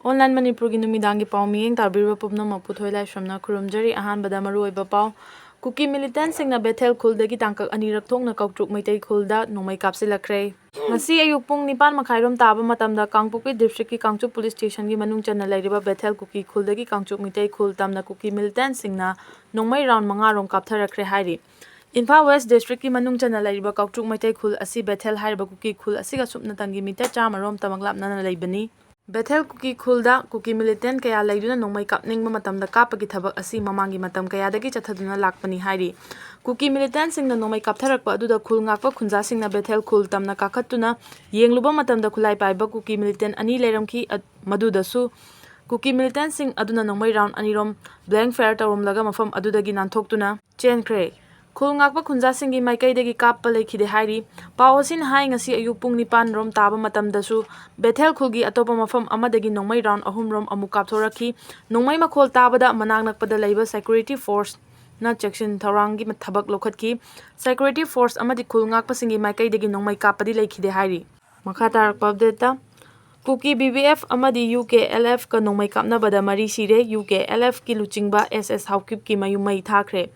Online Manipuri Numidangi Pau Miyeng Tabira Pupno Maputoi Laishramna Kurumjari Ahanbada Aroiba Pau Kuki militants sing na Bethel Kuldagi Tankak Anirak Tong na Kautruk Maitai Kulda Nongmei Phirep Lepkhre Masi Ayupung Nipan Makhairom Taba Matamda Kangpuki District Kangchuk Police Station Gi Manung Chana Lairiba Bethel Kuki Kuldagi Kangchuk Maitai Kul Tamna Kuki militants sing na Nongmei round Mangarom Phirep Hairi Imphal West District Ki Manung Chana Lairiba Kautruk Maitai Kul asi Bethel Hairiba Kuki Kul asiga supna tangi meter chamarom tamaglapna laibani Bethel Kuki Kulda Kuki militant kaya laiduna Nongmei kapning matamda kapagi thabak asi mamangi matam kaya dagi chathaduna lakpani hairi Kuki militant singna Nongmei kaptharakpa aduda khul ngakpa khunja singna Bethel Kul tamna kakhatuna yengluba matamda khulai paiba Kuki militant ani leiramki madudasu Kuki militant sing aduna Nongmei round anirom blank fair tawromlaga mafam adudagi nanthokuna chenkhre Khul ngakpa khunja singi maikaidagi kappa lekhide hairi paosin hai ngasi ayupung nipan rom taba matamdasu Bethel khulgi atopa mafam amadagi Nongmei round ahum rom amu kapthoraki Nongmei makhol tabada manangnakpada leiba security force na section thorangi mathabak lokhatki security force amadi khul ngakpa singi maikaidagi Nongmei kappadi lekhide hairi makha tarakpa update Kuki BBF amadi UKLF ka Nongmei kapnabada mari sire UKLF ki luchingba SS Haukip ki mayumai thakre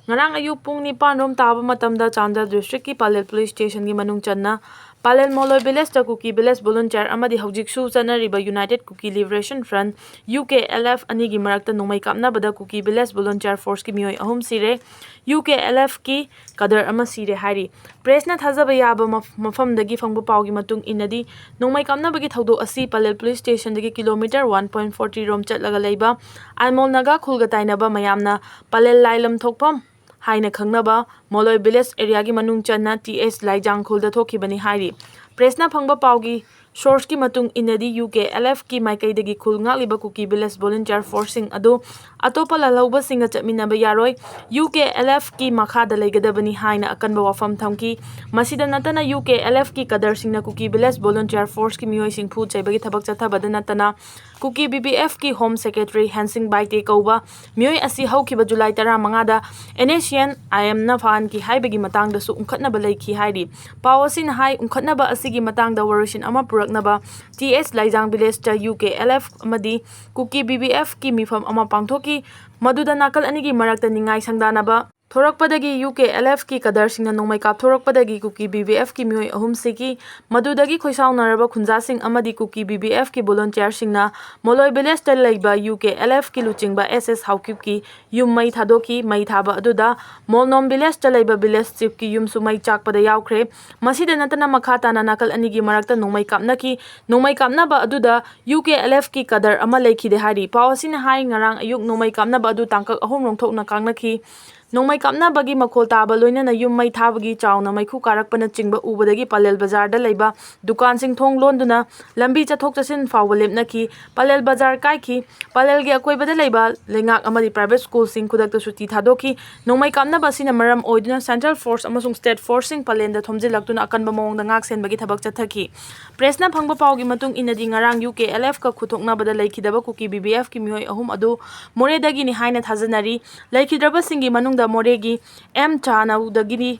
Ngarang ayupung nipan rom taba matamda Chandra District ki Palel Police Station gi manung channa Palel Moloi Village ta Kuki Village volunteer amadi haujiksu chanariba United Kuki Liberation Front UKLF ani gi marakta Nongmei kapnabada Kuki Village volunteer force ki mioi ahum sire UKLF ki kadar ama sire hairi press na thajaba yaba mafam dagi phangbu pau gi matung inadi Nongmei kapnabagi thaudo asi Palel Police Station dagi kilometer 1.40 rom chatlaga leiba Almol naga khulga tainaba mayamna Palel lailam thokpam Haina Khangnaba Moloi Village area gi manung channa TS Laijang khulda thokibani hairi Presna phangba paugi source ki matung inadi UKLF ki maikaidagi khul ngagliba Kuki Village volunteer forcing adu atopa lalauba singa chatminaba yaroi UKLF ki makhada leigadabani haina akanba wafam thamki masida natana UKLF ki kadar singna Kuki Village volunteer force ki mioi sing phu chaibagi thabak chathabada natana Kuki BBF ki home secretary Hansing Baite kauba mioi asi haukiba July 15 da NACN IM na fan ki haibagi matangda su unkhatnaba leikhi hairi pawasin hai unkhatnaba asigi matangda warishin ama puraknaba TS Laijang Village ta UKLF amadi Kuki BBF ki mifam ama pangthoki maduda nakal anigi marakta ningai sangdanaba Thorakpadagi UKLF ki kadar singna Nongmei kapthorakpadagi Kuki BBF ki mioi ahum siki madudagi khoisaunaraba khunja sing amadi Kuki BBF ki volunteer singna Moloi Village ta leiba UKLF ki luchingba SS Haukip ki yum mai thadoki mai thaba aduda Molnom Village ta leiba village chief ki yum su mai chakpada yaukhre masida natana makha tana nakal anigi marakta Nongmei kapna ba aduda UKLF ki kadar ama leikhide hari pawasin hai ngarang ayuk Nongmei kapna ba adu tangkak ahum rongthokna kangnaki Nongmei kapna bagi makhol taba loina na yum mai thabagi chauna maikhu karakpana chingba ubadagi Palel Bazar da leiba dukan sing thong londuna lambi chathok chasin fawba lepnaki Palel Bazar kaiki Palel gi akoibada leiba lengak amadi private school sing khudakta suti thadoki Nongmei kapna basina maram oiduna central force amasung state forcing Palen da thomjilaktuna akanba mawong da ngak sen bagi thabak chathaki presna phangba pawgi matung inadi ngarang UKLF ka khuthokna bada leikhidaba Kuki BBF ki mioi ahum adu more dagi ni haina thajanari leikhidraba singi manung Moregi M Chana Udagiri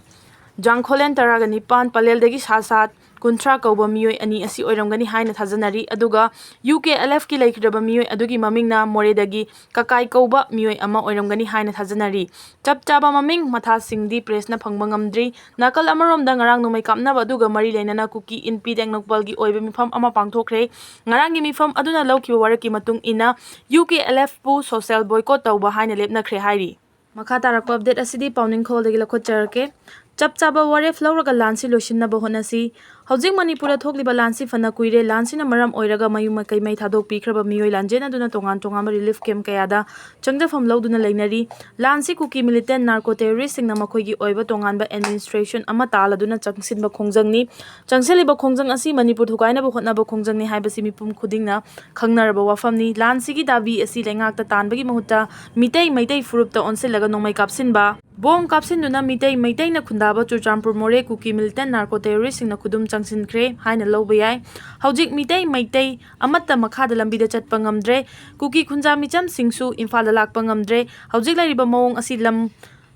Jangkholen Taraga Nipan Palel Degi Sasat Kuntra Kauba Mioi Ani Asi Oiramgani Haina Thajanari Aduga UKLF ki Laikidaba Mioi Adugi Mamingna Moredagi Kakai Kauba Mioi Ama Oiramgani Haina Thajanari Chap Chaba Maming Matha Singdi Presna Phangbangamdri Nakal Amarom da Ngarang Nongmei kapnaba aduga mari leinana Kuki Inpi Dengnokpalgi Oiba Mifam ama pangthokre Ngarang gi mifam aduna laukiba waraki matung ina UKLF pu social boycott tauba haina lepnakre hairi Makha tarakpa update asidi pauning khol degi lakhot charake chap chaba ware flowraga lansi loishinna bahonasi Housing Manipura thokliba lansi fana kuire lansi na maram oiraga mayuma kai mai thadok pikhraba mioi lanjena duna tongan tongama relief camp kayada changda fam loduna leinari lansi Kuki militant narco terrorist singna makhoigi oiba tonganba administration ama taladuna changsinba khongjangni changseliba khongjang asi Manipur thukaina ba hotnaba khongjangni haibasi mipum khudingna khangnarba wafamni lansi gi dabi asi lengakta tanbagi mahutta mitei maitai furupta onsilaga Nongmei kapsinba Bom kapsinduna mitei na khundaba Churchampur more Kuki militant narco terrorist singna khudum changsinkhre haina loba yai haujik mitei amatta makhada lambida chatpa ngamdre Kuki khunja micham singsu Imphal da lakpa ngamdre haujik lairiba mawong asi lam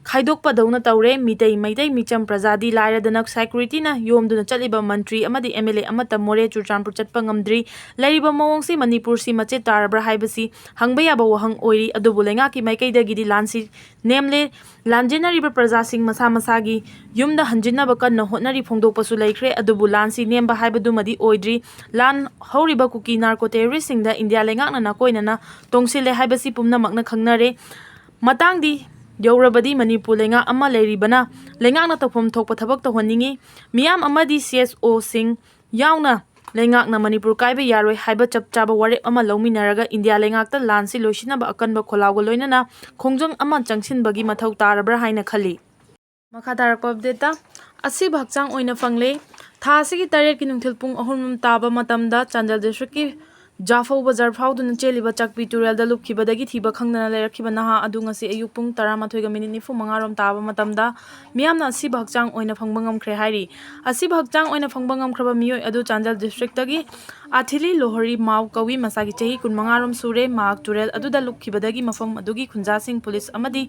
खाइदोꯛपदौना तौरे मितै Meitei Mitcham प्रजादी लाइरदना सेक्युरिटीना योमदुना चलिबा मंत्री अमदि MLA अमता मोरे Churachandpur चटपा ngamdri लैरिबा मवोंगसी मणिपुरसी मचे तारब्रा हाइबसी हंगबा याबा वहंग ओइरी अदुबु लेंगाकी माइकैदगिदि लानसी नेमले लानजिनरिबा प्रजासिंग मसा मसागी युमदा हंजिनबा कन्ना होटनरी फोंदोकपसु लैख्रे अदुबु लानसी नेमबा हाइबदुमदि ओइद्री लान हौरिबा cookie narco टेररिस्टसिंगदा India लेंगाकना नाकोइनना तोंसिले हाइबसी पुमनमकना खंगनरे मतांगदी यौरबदी Manipur लेंगा अमा लेरिबना लेंगाकना तफम थोकपा थबक तहनिंगी मियाम अमदि CSO सिंग यावना लेंगाकना मणिपुर काइबा यारोय हाइबा चपचाबा वारेप अमा लौमिनरगा India लेंगाकता लानसी लोइसिनबा अकनबा खोलावगा लोइनना खोंजंग अमा चंगसिनबगी मथौ तारब्रा हाइना खली मखा तारकपा अपडेटा असिब हक्चांग ओइना फंगले थासिगी 8 की नुंथिल पुंग 3 ताबा मतमदा चांदल डिस्ट्रिक्ट की जाफौ बाजार फाउदुना चेलिबा चकपी तुरेलदा लुपखिबदगी थिबा खंगना लेरखिबा नहा अदु ngasi अयुक पुंग 13:45 रोम ताबा मतमदा मियामना असिब हक्चांग ओइना फंगबा ngamkhre हाइरी असिब हक्चांग ओइना फंगबा ngamkhरबा मियोय अदु चांदल डिस्ट्रिक्ट तगी आथिली लोहरी माव कवि मसागी चही 15 रोम सुरे माग तुरेल अदुदा लुपखिबदगी मफम अदुगी खुंजासिंग पुलिस अमदी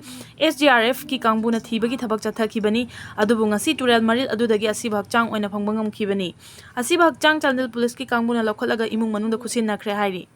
SDRF की कांगबुना थिबगी थबक चथखिबनी अदुबु ngasi तुरेल मरिल अदुदगी असिब हक्चांग ओइना फंगबा ngamखिबनी असिब हक्चांग चांदल पुलिस की कांगबुना लखलगा इमुंग मनुंदा खुसिन नखरे हाइरी